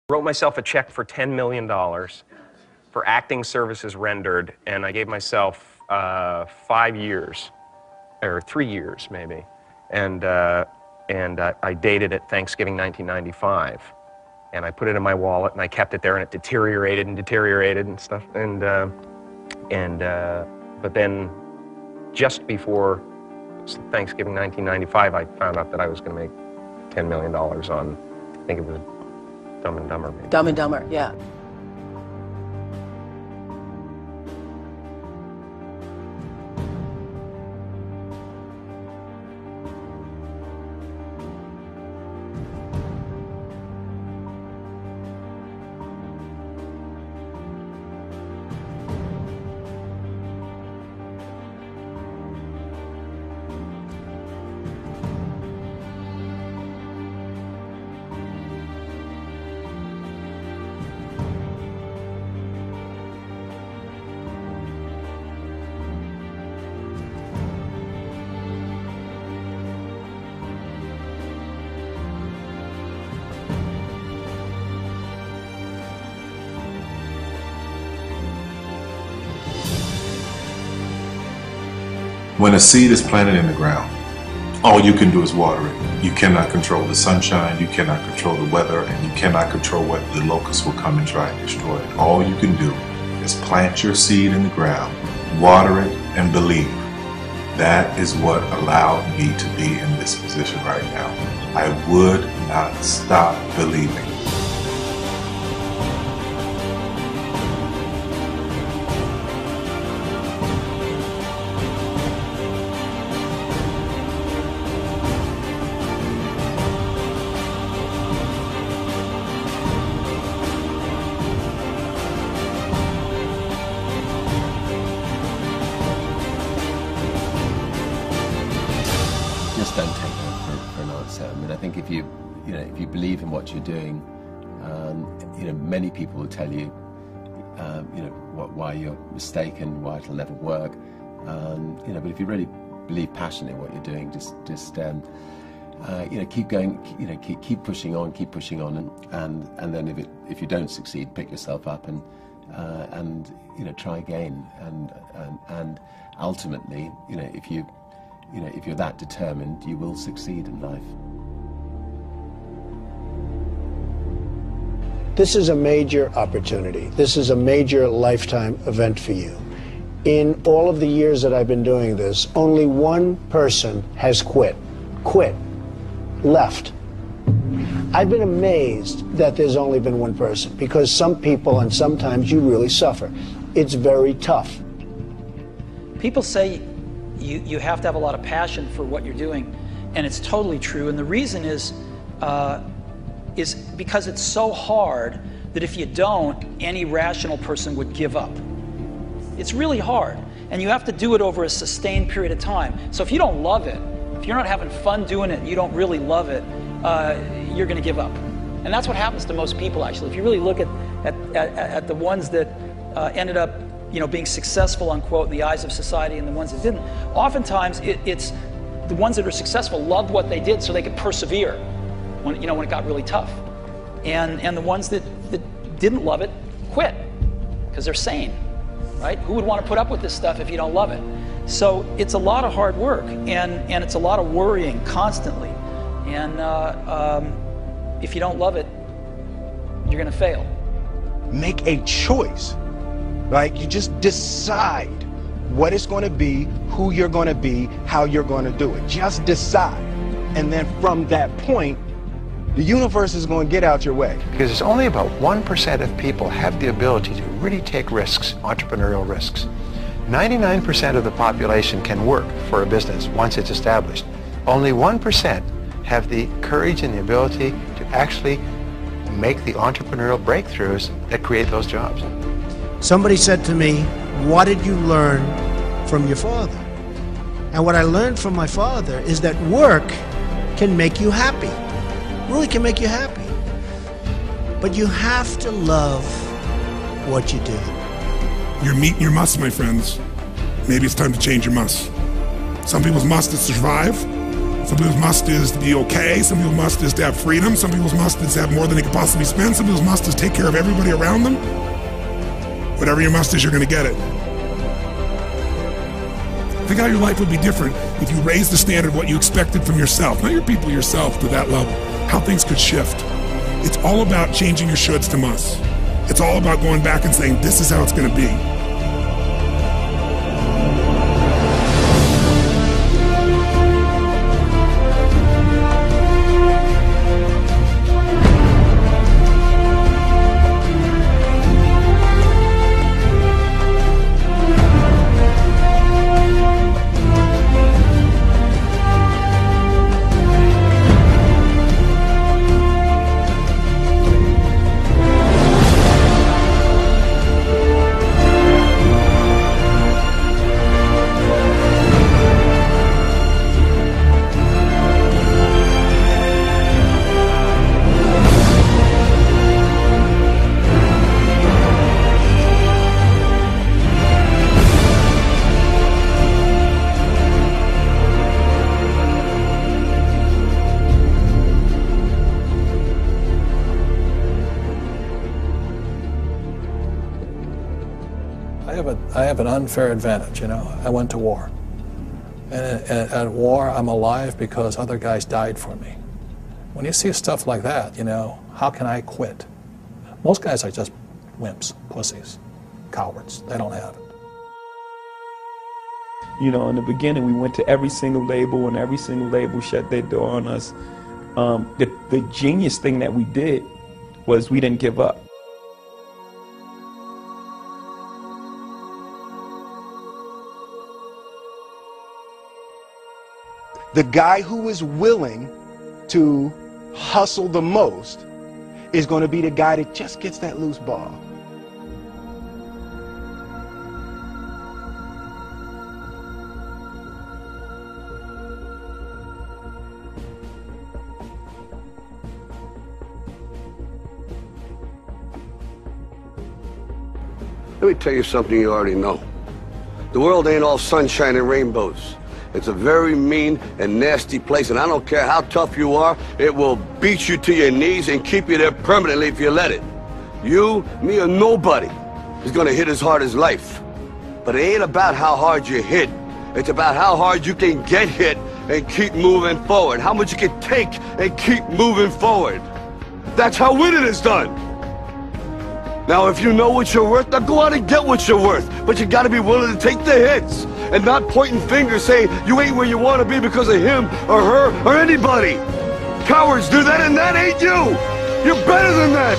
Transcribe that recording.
Wrote myself a check for $10 million for acting services rendered, and I gave myself 5 years, or 3 years maybe, and I dated it Thanksgiving 1995, and I put it in my wallet and I kept it there, and it deteriorated and stuff, but then just before Thanksgiving 1995, I found out that I was going to make $10 million on, I think it was Dumb and Dumber, maybe. Dumb and Dumber, yeah. When a seed is planted in the ground, all you can do is water it. You cannot control the sunshine, you cannot control the weather, and you cannot control whether the locusts will come and try and destroy it. All you can do is plant your seed in the ground, water it, and believe. That is what allowed me to be in this position right now. I would not stop believing. Just don't take that for an answer. I mean, I think if you believe in what you're doing, many people will tell you, why you're mistaken, why it'll never work. But if you really believe passionately in what you're doing, just keep going, keep pushing on, and then if you don't succeed, pick yourself up and try again, and ultimately, if you're that determined, you will succeed in life. This is a major opportunity. This is a major lifetime event for you. In all of the years that I've been doing this, only one person has quit, left. I've been amazed that there's only been one person, because some people, and sometimes you really suffer. It's very tough. People say you have to have a lot of passion for what you're doing, and it's totally true. And the reason is because it's so hard that if you don't, any rational person would give up. It's really hard, and you have to do it over a sustained period of time. So if you don't love it, if you're not having fun doing it, you don't really love it, you're going to give up. And that's what happens to most people, actually. If you really look at the ones that ended up being successful, unquote, in the eyes of society, and the ones that didn't, oftentimes it's the ones that are successful loved what they did so they could persevere when it got really tough. And the ones that didn't love it quit because they're sane, right? Who would want to put up with this stuff if you don't love it? So it's a lot of hard work, and it's a lot of worrying constantly. And if you don't love it, you're going to fail. Make a choice. Right? You just decide what it's going to be, who you're going to be, how you're going to do it. Just decide. And then from that point, the universe is going to get out your way. Because it's only about 1% of people have the ability to really take risks, entrepreneurial risks. 99% of the population can work for a business once it's established. Only 1% have the courage and the ability to actually make the entrepreneurial breakthroughs that create those jobs. Somebody said to me, what did you learn from your father? And what I learned from my father is that work can make you happy. Really can make you happy. But you have to love what you do. You're meeting your must, my friends. Maybe it's time to change your must. Some people's must is to survive. Some people's must is to be okay. Some people's must is to have freedom. Some people's must is to have more than they could possibly spend. Some people's must is take care of everybody around them. Whatever your must is, you're going to get it. Think how your life would be different if you raised the standard of what you expected from yourself, not your people, yourself, to that level. How things could shift. It's all about changing your shoulds to musts. It's all about going back and saying, this is how it's going to be. I have an unfair advantage, you know. I went to war. And at war, I'm alive because other guys died for me. When you see stuff like that, you know, how can I quit? Most guys are just wimps, pussies, cowards. They don't have it. You know, in the beginning, we went to every single label, and every single label shut their door on us. The genius thing that we did was we didn't give up. The guy who is willing to hustle the most is going to be the guy that just gets that loose ball. Let me tell you something you already know. The world ain't all sunshine and rainbows. It's a very mean and nasty place, and I don't care how tough you are, it will beat you to your knees and keep you there permanently if you let it. You, me, or nobody is gonna hit as hard as life. But it ain't about how hard you hit. It's about how hard you can get hit and keep moving forward. How much you can take and keep moving forward. That's how winning is done. Now, if you know what you're worth, now go out and get what you're worth. But you gotta be willing to take the hits and not pointing fingers saying you ain't where you want to be because of him or her or anybody. Cowards do that, and that ain't you. You're better than that.